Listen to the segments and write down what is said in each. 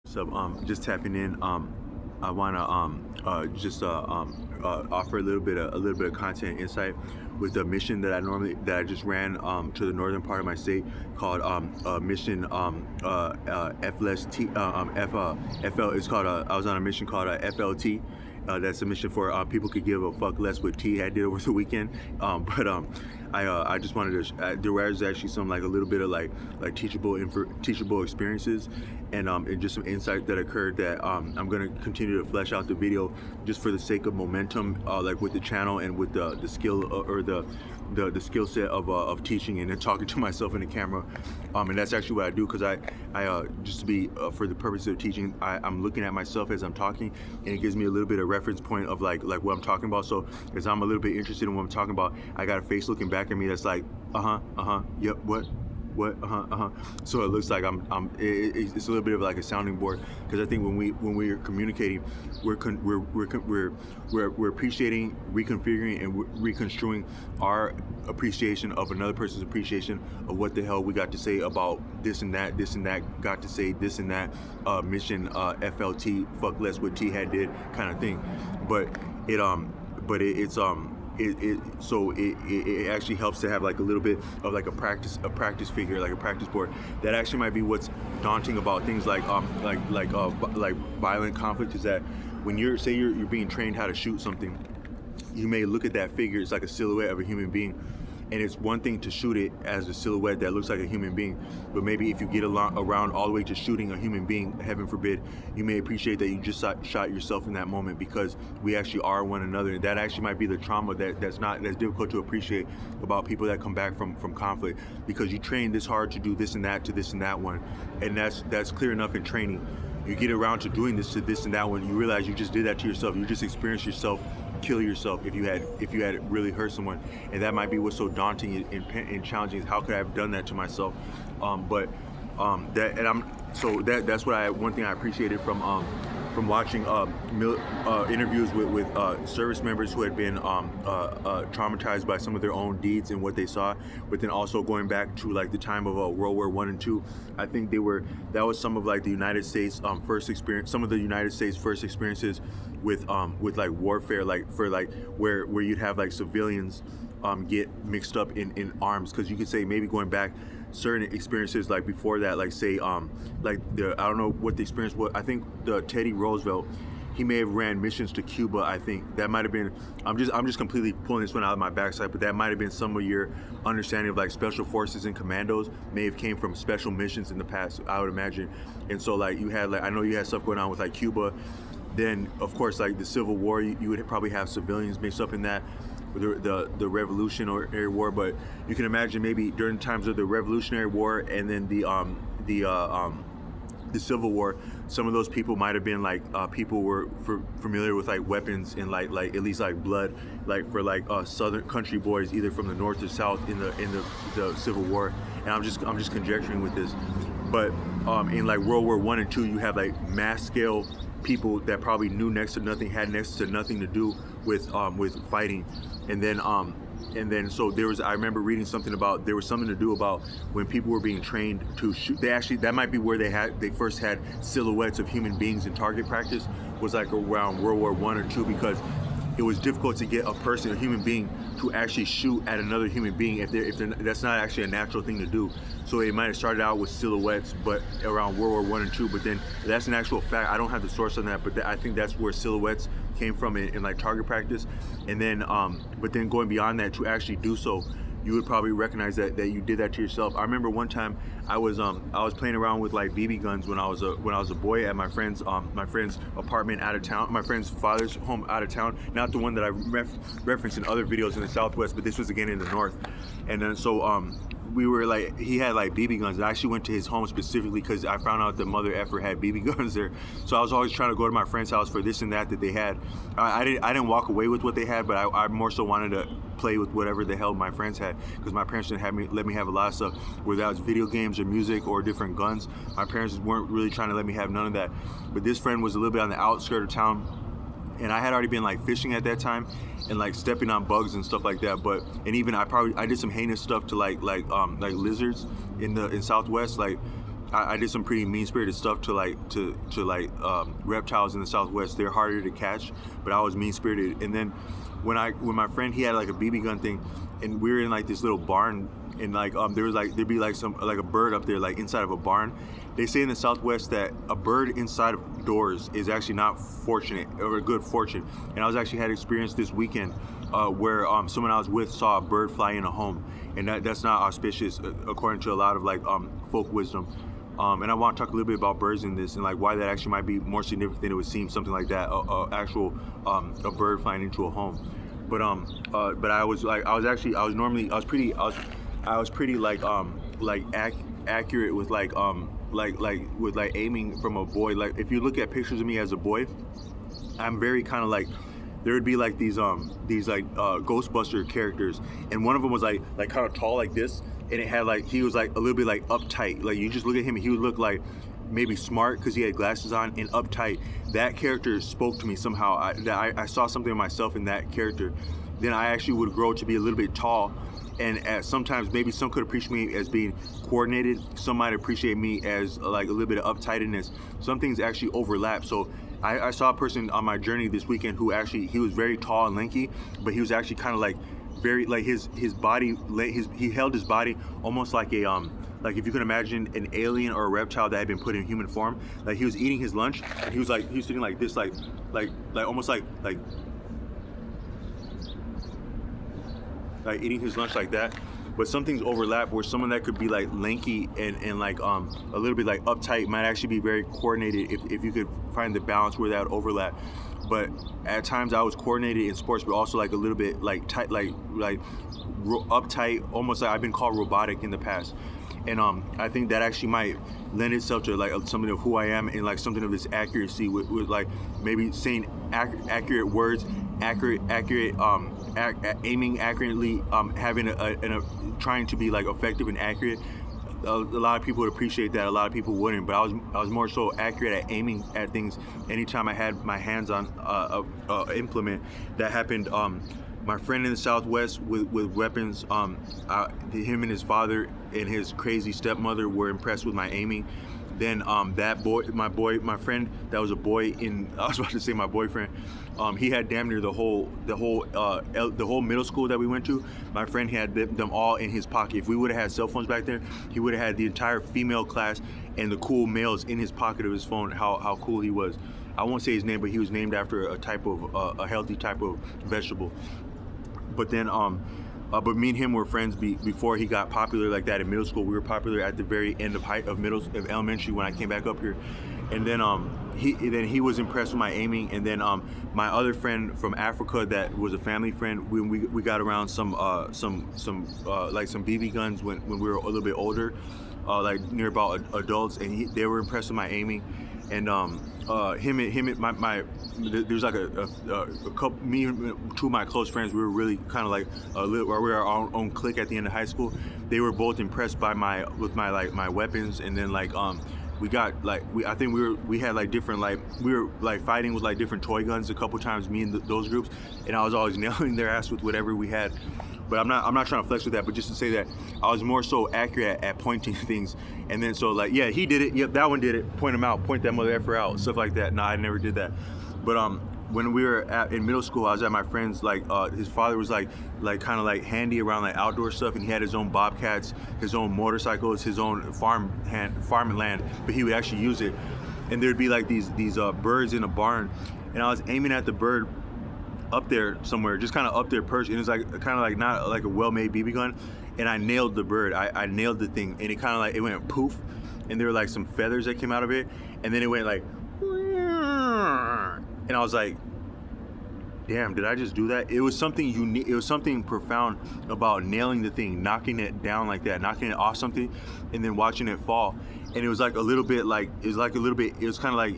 So just tapping in. I want to just offer a little bit of content insight with the mission that I just ran to the northern part of my state called mission FLST FL. It's called I was on a mission called FLT. That's a mission for people could give a fuck less what T had did over the weekend. I just wanted to. There was actually some like a little bit of like teachable experiences, and just some insight that occurred that I'm gonna continue to flesh out the video just for the sake of momentum, like with the channel and with the skill or the skill set of teaching and then talking to myself in the camera, and that's actually what I do because I just to be for the purpose of teaching, I'm looking at myself as I'm talking, and it gives me a little bit of reference point of like what I'm talking about. So as I'm a little bit interested in what I'm talking about, I got a face looking back at me that's like yep, what so it looks like it's a little bit of like a sounding board, because I think when we're communicating, we're appreciating, reconfiguring, and reconstruing our appreciation of another person's appreciation of what the hell we got to say about this and that got to say this and that mission FLT, fuck less what T had did kind of thing. But it actually helps to have like a little bit of like a practice figure, like a practice board. That actually might be what's daunting about things like violent conflict, is that when you're being trained how to shoot something, you may look at that figure, it's like a silhouette of a human being, and it's one thing to shoot it as a silhouette that looks like a human being, but maybe if you get around all the way to shooting a human being, heaven forbid, you may appreciate that you just shot yourself in that moment, because we actually are one another. And that actually might be the trauma that's difficult to appreciate about people that come back from conflict, because you train this hard to do this and that to this and that one, and that's clear enough in training. You get around to doing this to this and that one, you realize you just did that to yourself. You just experienced yourself kill yourself if you had really hurt someone, and that might be what's so daunting and challenging, is how could I have done that to myself. That's what one thing I appreciated from watching interviews with service members who had been traumatized by some of their own deeds and what they saw, but then also going back to like the time of World War I and II. I think that was some of like the United States first experience, some of the United States first experiences with like warfare, like for like where you'd have like civilians get mixed up in arms, because you could say maybe going back certain experiences like before that, like say like I don't know what the experience was. I think the Teddy Roosevelt, he may have ran missions to Cuba. I think that might have been, I'm just completely pulling this one out of my backside, but that might have been some of your understanding of like special forces and commandos may have came from special missions in the past, I would imagine. And so like you had, like, I know you had stuff going on with like Cuba. Then of course like the Civil War, you would probably have civilians mixed up in that, the Revolutionary War. But you can imagine maybe during times of the Revolutionary War and then the Civil War, some of those people might have been like people were familiar with like weapons and like at least like blood, like for like southern country boys, either from the north or south in the Civil War. And I'm just conjecturing with this, but in like World War I and II, you have like mass scale people that probably knew next to nothing, had next to nothing to do with fighting. And then so I remember reading something about, there was something to do about when people were being trained to shoot, that might be where they first had silhouettes of human beings in target practice, was like around World War I or II, because it was difficult to get a human being to actually shoot at another human being if that's not actually a natural thing to do. So it might have started out with silhouettes, but around World War I and II. But then that's an actual fact. I don't have the source on that, but I think that's where silhouettes came from in like target practice. And then, but then going beyond that to actually do so, you would probably recognize that you did that to yourself. I remember one time I was playing around with like BB guns when I was a boy at my friend's apartment out of town, my friend's father's home out of town, not the one that I referenced in other videos in the Southwest, but this was again in the North. And then so we were like, he had like BB guns, and I actually went to his home specifically because I found out the mother effer had BB guns there. So I was always trying to go to my friend's house for this and that they had. I didn't walk away with what they had, but I more so wanted to play with whatever the hell my friends had, because my parents didn't let me have a lot of stuff, whether that was video games or music or different guns. My parents weren't really trying to let me have none of that. But this friend was a little bit on the outskirts of town, and I had already been like fishing at that time and like stepping on bugs and stuff like that. But even I did some heinous stuff to like lizards in Southwest, like I did some pretty mean-spirited stuff to reptiles in the Southwest. They're harder to catch, but I was mean-spirited. And then when my friend, he had like a BB gun thing, and we were in like this little barn, and like there'd be like a bird up there like inside of a barn. They say in the Southwest that a bird inside of doors is actually not fortunate or a good fortune. And I was actually had experience this weekend where someone I was with saw a bird fly in a home, and that's not auspicious according to a lot of like folk wisdom. And I want to talk a little bit about birds in this and like why that actually might be more significant than it would seem, something like that, a bird flying into a home. But I was pretty accurate with with aiming from a boy. Like if you look at pictures of me as a boy, I'm very kind of like, there would be like these Ghostbuster characters, and one of them was like kind of tall like this, and it had like, he was like a little bit like uptight. Like you just look at him and he would look like maybe smart because he had glasses on and uptight. That character spoke to me somehow. I saw something in myself in that character. Then I actually would grow to be a little bit tall, and sometimes maybe some could appreciate me as being coordinated. Some might appreciate me as like a little bit of uptightness. Some things actually overlap. So I saw a person on my journey this weekend who actually, he was very tall and lanky, but he was actually kind of like very like his body, he held his body almost like a like if you can imagine an alien or a reptile that had been put in human form. Like he was eating his lunch and he was sitting like this, like almost like eating his lunch like that. But some things overlap where someone that could be like lanky and like a little bit like uptight might actually be very coordinated if you could find the balance where that would overlap. But at times I was coordinated in sports, but also like a little bit like tight, like uptight, almost like I've been called robotic in the past. And I think that actually might lend itself to like something of who I am, and like something of this accuracy with like maybe saying accurate words, aiming accurately, having a trying to be like effective and accurate. A lot of people would appreciate that. A lot of people wouldn't. But I was more so accurate at aiming at things. Anytime I had my hands on implement, that happened. My friend in the Southwest with weapons, him and his father and his crazy stepmother were impressed with my aiming. Then my friend that was a boy in, I was about to say my boyfriend, he had damn near the whole middle school that we went to. My friend had them all in his pocket. If we would have had cell phones back there, he would have had the entire female class and the cool males in his pocket of his phone. How cool he was. I won't say his name, but he was named after a type of a healthy type of vegetable. But then but me and him were friends before he got popular like that in middle school. We were popular at the very end of elementary when I came back up here. And then he was impressed with my aiming. And then my other friend from Africa that was a family friend, we got around some BB guns when we were a little bit older, like near about adults, and they were impressed with my aiming. And there's like a couple, me and two of my close friends, we were really kind of like we were our own clique at the end of high school. They were both impressed by my weapons. And then we got I think we had like different, like we were like fighting with like different toy guns a couple times, me and those groups, and I was always nailing their ass with whatever we had. But I'm not trying to flex with that, but just to say that I was more so accurate at pointing things. And then so like, yeah, he did it. Yep, that one did it. Point him out. Point that mother effer out. Stuff like that. No, I never did that. But when we were in middle school, I was at my friend's. His father was like kind of like handy around like outdoor stuff, and he had his own bobcats, his own motorcycles, his own farm and land. But he would actually use it. And there'd be like these birds in a barn, and I was aiming at the bird up there somewhere, just kind of up there perched, and it was like kind of like not like a well-made BB gun, and I nailed the bird. I nailed the thing, and it kind of like, it went poof, and there were like some feathers that came out of it, and then it went like, and I was like, damn, did I just do that? It was something unique. It was something profound about nailing the thing, knocking it down like that, knocking it off something, and then watching it fall. And it was like a little bit like, it was kind of like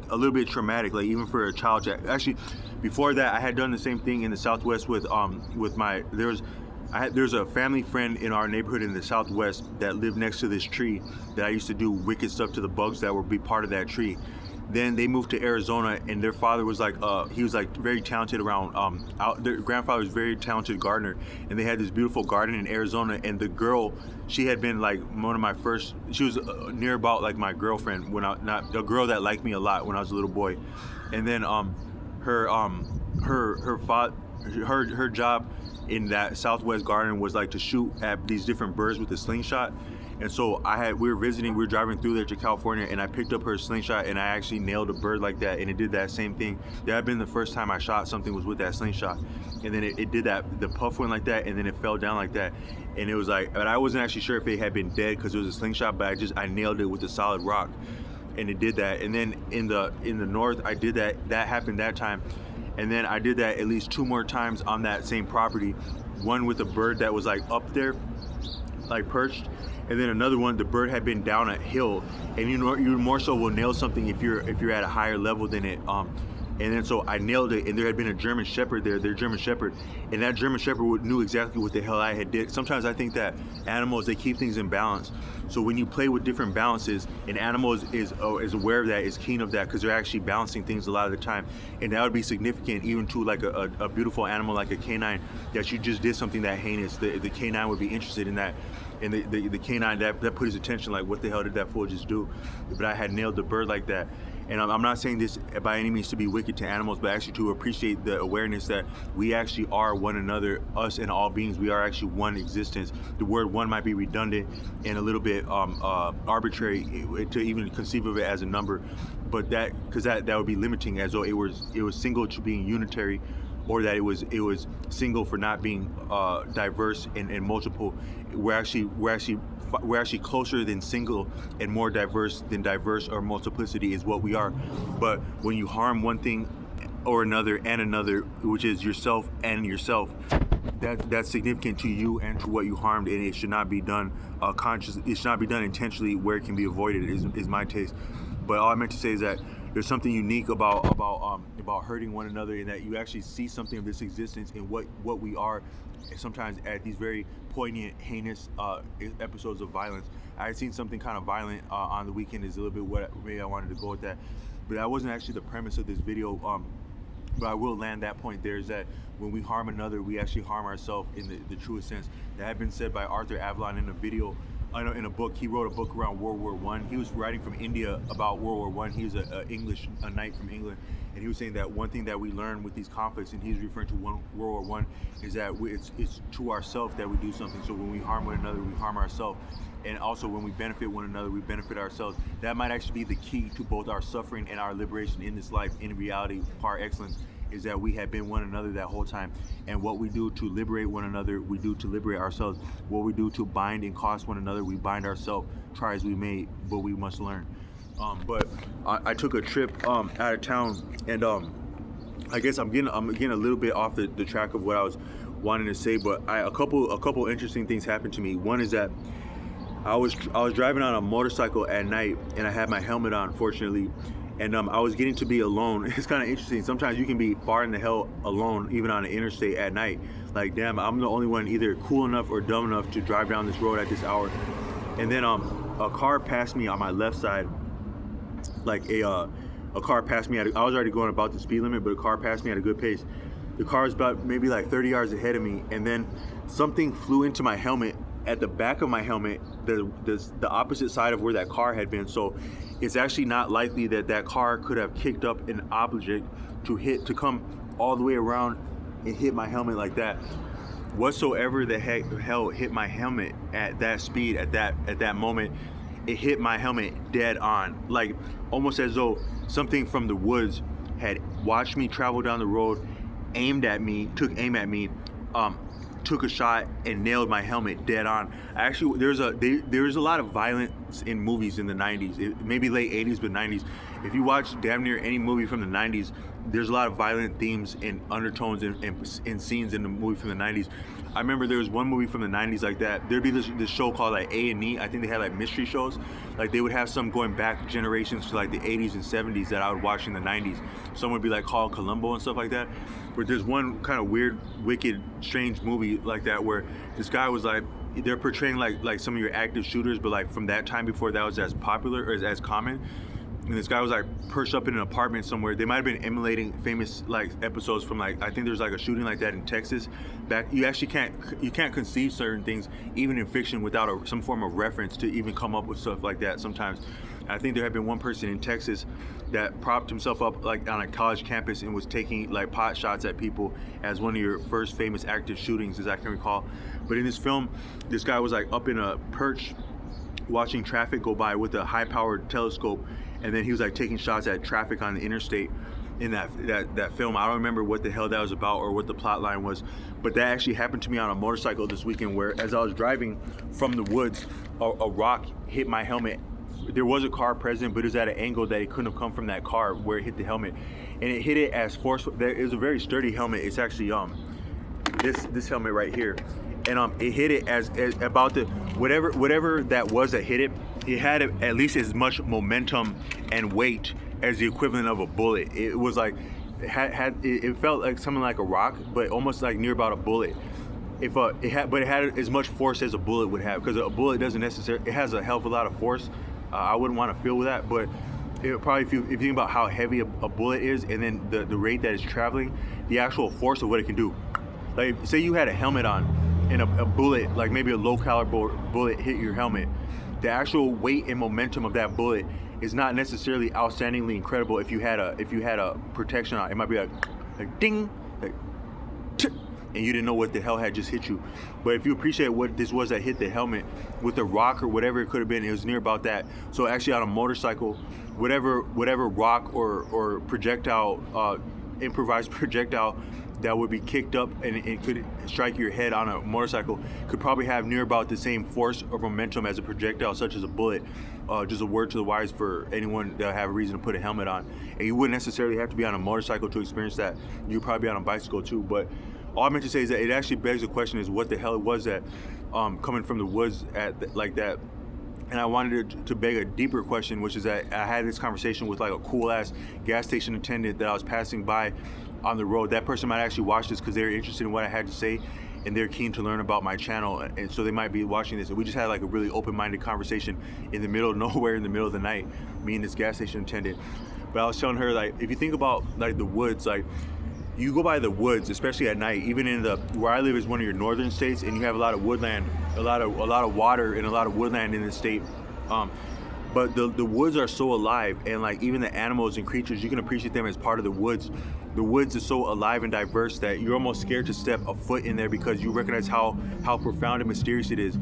a little bit traumatic, like even for a child. Actually, before that, I had done the same thing in the Southwest with there's a family friend in our neighborhood in the Southwest that lived next to this tree that I used to do wicked stuff to the bugs that would be part of that tree. Then they moved to Arizona, and their father was like, he was like very talented around. Their grandfather was very talented gardener, and they had this beautiful garden in Arizona. And the girl, she had been like one of my first. She was near about like my girlfriend when I not a girl that liked me a lot when I was a little boy. And then her job in that Southwest garden was like to shoot at these different birds with a slingshot. And so we were driving through there to California, and I picked up her slingshot, and I actually nailed a bird like that, and it did that same thing. That had been the first time I shot something was with that slingshot. And then it did that, the puff went like that, and then it fell down like that. And it was like, but I wasn't actually sure if it had been dead because it was a slingshot, but I nailed it with a solid rock, and it did that. And then in the north, I did that happened that time. And then I did that at least 2 more times on that same property. One with a bird that was like up there, like perched, and then another one, the bird had been down a hill. And you more so will nail something if you're at a higher level than it. And then so I nailed it, and there had been a German Shepherd there, their German Shepherd, and that German Shepherd knew exactly what the hell I had did. Sometimes I think that animals, they keep things in balance. So when you play with different balances, an animal is aware of that, is keen of that, because they're actually balancing things a lot of the time. And that would be significant even to like a beautiful animal like a canine, that you just did something that heinous. The canine would be interested in that. And the canine, that put his attention, like, what the hell did that fool just do? But I had nailed the bird like that. And I'm not saying this by any means to be wicked to animals, but actually to appreciate the awareness that we actually are one another, us and all beings. We are actually one existence. The word one might be redundant and a little bit arbitrary to even conceive of it as a number, but that would be limiting, as though it was single to being unitary, or that it was single for not being diverse and multiple. We're actually closer than single, and more diverse than diverse or multiplicity is what we are. But when you harm one thing or another and another, which is yourself and yourself, that's significant to you and to what you harmed, and it should not be done consciously. It should not be done intentionally where it can be avoided, is my taste. But all I meant to say is that there's something unique about hurting one another, in that you actually see something of this existence in what we are. Sometimes at these very poignant, heinous episodes of violence. I had seen something kind of violent on the weekend. Is a little bit what maybe I wanted to go with that, but that wasn't actually the premise of this video. But I will land that point there, is that when we harm another, we actually harm ourselves in the truest sense. That had been said by Arthur Avalon in a video. I know in a book, he wrote a book around World War I. He was writing from India about World War I. He was a knight from England, and he was saying that one thing that we learn with these conflicts, and he's referring to World War I, is that it's to ourselves that we do something. So when we harm one another, we harm ourselves. And also when we benefit one another, we benefit ourselves. That might actually be the key to both our suffering and our liberation in this life, in reality, par excellence, is that we have been one another that whole time. And what we do to liberate one another, we do to liberate ourselves. What we do to bind and cost one another, we bind ourselves. Try as we may, but we must learn. But I took a trip out of town, and I guess I'm getting a little bit off the track of what I was wanting to say. But a couple interesting things happened to me. One is that I was driving on a motorcycle at night, and I had my helmet on, fortunately. And I was getting to be alone. It's kind of interesting. Sometimes you can be far in the hell alone, even on the interstate at night. Like, damn, I'm the only one either cool enough or dumb enough to drive down this road at this hour. And then a car passed me on my left side. Like a car passed me I was already going about the speed limit, but a car passed me at a good pace. The car was about maybe like 30 yards ahead of me, and then something flew into my helmet. At the back of my helmet, the opposite side of where that car had been. So it's actually not likely that car could have kicked up an object to come all the way around and hit my helmet like that. Whatsoever the hell hit my helmet at that speed, at that moment, it hit my helmet dead on, like almost as though something from the woods had watched me travel down the road, took aim at me, took a shot and nailed my helmet dead on. Actually, there's a lot of violence in movies in the 90s, maybe late 80s, but 90s. If you watch damn near any movie from the 90s, there's a lot of violent themes and undertones and scenes in the movie from the 90s. I remember there was one movie from the 90s like that. There'd be this show called like A&E. I think they had like mystery shows. Like they would have some going back generations to like the 80s and 70s that I would watch in the 90s. Some would be like called Columbo and stuff like that. But there's one kind of weird, wicked, strange movie like that where this guy was like, they're portraying like some of your active shooters, but like from that time before that was as popular or as common. and this guy was like perched up in an apartment somewhere. They might have been emulating famous like episodes from like, I think there's like a shooting like that in Texas. Back, you actually can't conceive certain things even in fiction without some form of reference to even come up with stuff like that sometimes. I think there had been one person in Texas that propped himself up like on a college campus and was taking like pot shots at people as one of your first famous active shootings, as I can recall. But in this film, this guy was like up in a perch watching traffic go by with a high-powered telescope, and then he was like taking shots at traffic on the interstate in that film. I don't remember what the hell that was about or what the plot line was, but that actually happened to me on a motorcycle this weekend, where as I was driving from the woods, a rock hit my helmet. There was a car present, but it was at an angle that it couldn't have come from that car where it hit the helmet, and it hit it as forceful. It was a very sturdy helmet. It's actually this helmet right here, and it hit it as about the whatever that was that hit it. It had at least as much momentum and weight as the equivalent of a bullet. It was like it felt like something like a rock, but almost like near about a bullet. It had as much force as a bullet would have, because a bullet doesn't necessarily, it has a hell of a lot of force. I wouldn't want to feel with that, but it probably, if you think about how heavy a bullet is, and then the rate that it's traveling, the actual force of what it can do. Like, say you had a helmet on, and a bullet, like maybe a low caliber bullet, hit your helmet. The actual weight and momentum of that bullet is not necessarily outstandingly incredible if you had a protection on. It might be like ding, like, and you didn't know what the hell had just hit you. But if you appreciate what this was that hit the helmet with a rock or whatever it could have been, it was near about that. So actually on a motorcycle, whatever rock or projectile, improvised projectile that would be kicked up and it could strike your head on a motorcycle could probably have near about the same force or momentum as a projectile such as a bullet. Just a word to the wise for anyone that have a reason to put a helmet on. And you wouldn't necessarily have to be on a motorcycle to experience that. You'd probably be on a bicycle too. But all I meant to say is that it actually begs the question is what the hell it was that coming from the woods like that. And I wanted to beg a deeper question, which is that I had this conversation with like a cool ass gas station attendant that I was passing by on the road. That person might actually watch this because they're interested in what I had to say and they're keen to learn about my channel, and so they might be watching this. And we just had like a really open-minded conversation in the middle of nowhere, in the middle of the night, me and this gas station attendant. But I was telling her, like, if you think about like the woods, like you go by the woods, especially at night, even in where I live is one of your northern states, and you have a lot of woodland, a lot of water and a lot of woodland in the state. But the woods are so alive, and like even the animals and creatures, you can appreciate them as part of the woods. The woods is so alive and diverse that you're almost scared to step a foot in there because you recognize how profound and mysterious it is.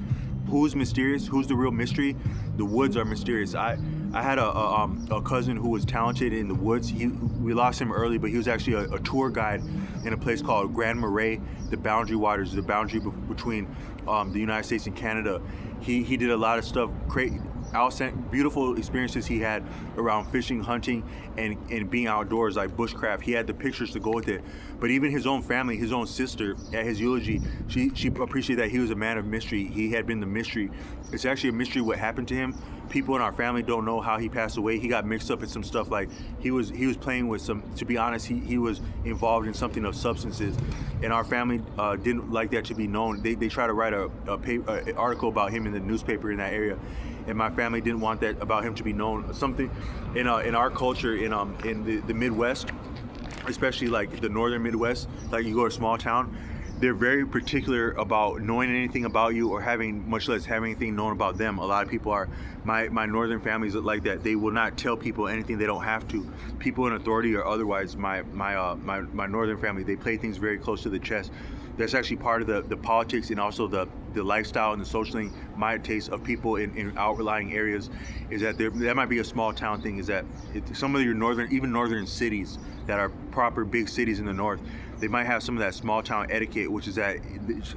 Who's mysterious? Who's the real mystery? The woods are mysterious. I had a cousin who was talented in the woods. We lost him early, but he was actually a tour guide in a place called Grand Marais, the boundary waters, the boundary between the United States and Canada. He did a lot of stuff, beautiful experiences he had around fishing, hunting, and being outdoors, like bushcraft. He had the pictures to go with it. But even his own family, his own sister, at his eulogy, she appreciated that he was a man of mystery. He had been the mystery. It's actually a mystery what happened to him. People in our family don't know how he passed away. He got mixed up in some stuff, like he was playing with some, to be honest, he was involved in something of substances, and our family didn't like that to be known. They tried to write an article about him in the newspaper in that area, and my family didn't want that about him to be known. Something in our culture in the Midwest, especially like the northern Midwest, like you go to a small town, they're very particular about knowing anything about you or much less having anything known about them. A lot of people are, my northern families are like that. They will not tell people anything they don't have to. People in authority or otherwise, my northern family, they play things very close to the chest. That's actually part of the politics and also the lifestyle and the socially minded taste of people in outlying areas, is that that might be a small town thing, is that some of your northern cities that are proper big cities in the north, they might have some of that small town etiquette, which is that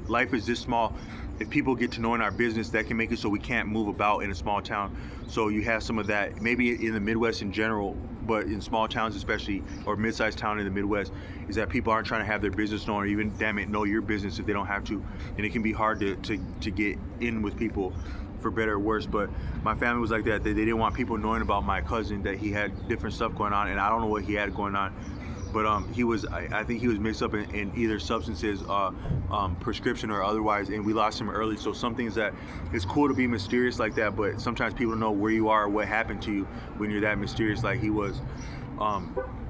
life is this small. If people get to knowing our business, that can make it so we can't move about in a small town. So you have some of that, maybe in the Midwest in general, but in small towns especially, or mid-sized town in the Midwest, is that people aren't trying to have their business known, or even, damn it, know your business if they don't have to. And it can be hard to get in with people, for better or worse. But my family was like that. They didn't want people knowing about my cousin, that he had different stuff going on, and I don't know what he had going on. but he was, I think he was mixed up in either substances, prescription or otherwise, and we lost him early. So some things that it's cool to be mysterious like that, but sometimes people don't know where you are or what happened to you when you're that mysterious like he was.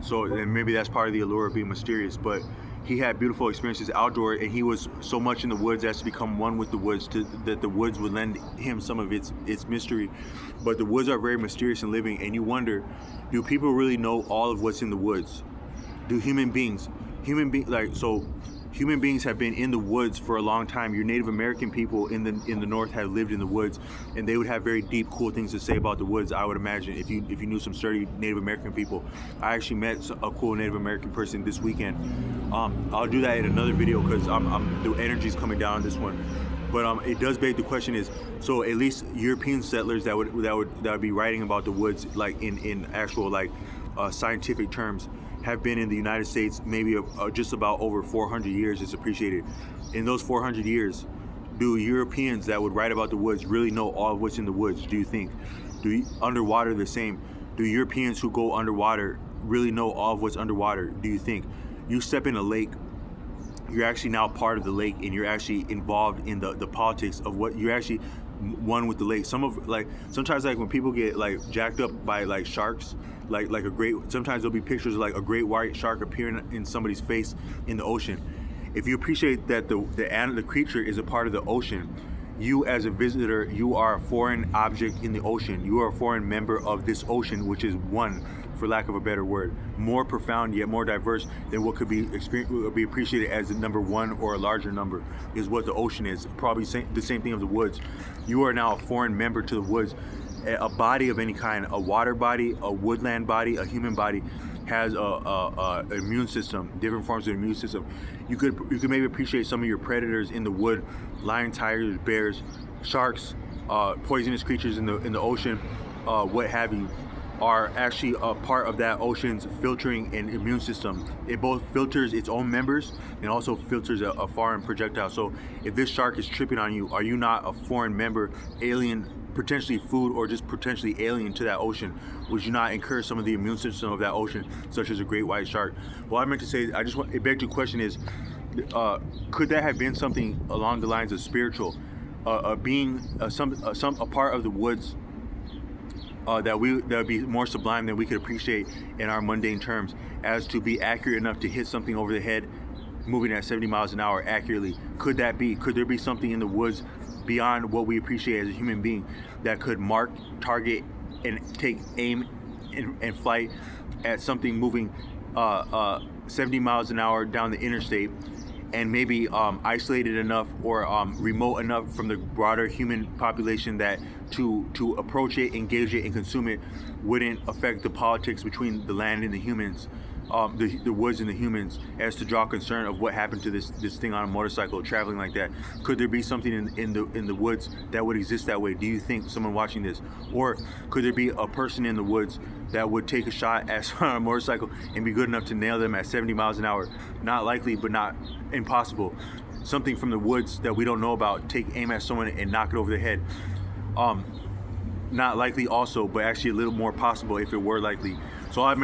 So and maybe that's part of the allure of being mysterious, but he had beautiful experiences outdoor, and he was so much in the woods as to become one with the woods, that the woods would lend him some of its mystery. But the woods are very mysterious and living, and you wonder, do people really know all of what's in the woods? Do human beings have been in the woods for a long time. Your Native American people in the north have lived in the woods, and they would have very deep, cool things to say about the woods, I would imagine, if you knew some sturdy Native American people. I actually met a cool Native American person this weekend. I'll do that in another video because the energy's coming down on this one. But it does beg the question is, so at least European settlers that would be writing about the woods, like in actual scientific terms, have been in the United States maybe just about over 400 years. It's appreciated. In those 400 years, do Europeans that would write about the woods really know all of what's in the woods, do you think? Underwater the same? Do Europeans who go underwater really know all of what's underwater, do you think? You step in a lake, you're actually now part of the lake, and you're actually involved in the politics of what you're actually one with the lake. Sometimes when people get jacked up by sharks, sometimes there'll be pictures of a great white shark appearing in somebody's face in the ocean. If you appreciate that the creature is a part of the ocean, you as a visitor, you are a foreign object in the ocean. You are a foreign member of this ocean, which is one, for lack of a better word, more profound yet more diverse than what could be appreciated as the number one or a larger number, is what the ocean is. Probably the same thing of the woods. You are now a foreign member to the woods. A body of any kind, a water body, a woodland body, a human body, has a immune system, different forms of immune system. You could maybe appreciate some of your predators in the wood, lion, tigers, bears, sharks, poisonous creatures in the ocean, what have you, are actually a part of that ocean's filtering and immune system. It both filters its own members and also filters a foreign projectile. So if this shark is tripping on you, are you not a foreign member, alien, potentially food, or just potentially alien to that ocean? Would you not incur some of the immune system of that ocean, such as a great white shark? What I meant to say, it begged the question is, could that have been something along the lines of spiritual, a part of the woods that would be more sublime than we could appreciate in our mundane terms, as to be accurate enough to hit something over the head moving at 70 miles an hour accurately? Could there be something in the woods beyond what we appreciate as a human being that could mark, target, and take aim and flight at something moving 70 miles an hour down the interstate, and maybe isolated enough or remote enough from the broader human population that to approach it, engage it, and consume it wouldn't affect the politics between the land and the humans, the woods and the humans, as to draw concern of what happened to this thing on a motorcycle traveling like that? Could there be something in the woods that would exist that way? Do you think, someone watching this? Or could there be a person in the woods that would take a shot at someone on a motorcycle and be good enough to nail them at 70 miles an hour? Not likely, but not impossible. Something from the woods that we don't know about, take aim at someone and knock it over the head. Not likely also, but actually a little more possible if it were likely. So I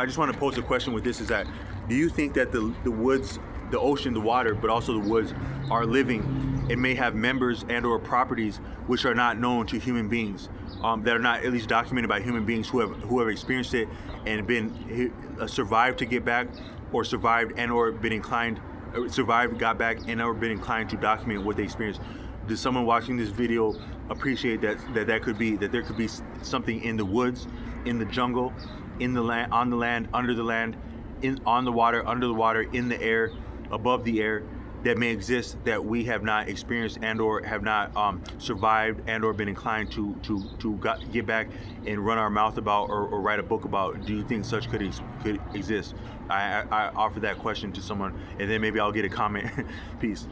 just want to pose a question with this, is that, do you think that the woods, the ocean, the water, but also the woods are living and may have members and or properties which are not known to human beings, that are not at least documented by human beings who have experienced it and been survived to get back, or survived and or been inclined, survived, got back, and or been inclined to document what they experienced? Does someone watching this video appreciate that there could be something in the woods, in the jungle, in the land, on the land, under the land, on the water, under the water, in the air, above the air, that may exist that we have not experienced and or have not survived and or been inclined to get back and run our mouth about or write a book about? Do you think such could exist? I offer that question to someone, and then maybe I'll get a comment. Peace.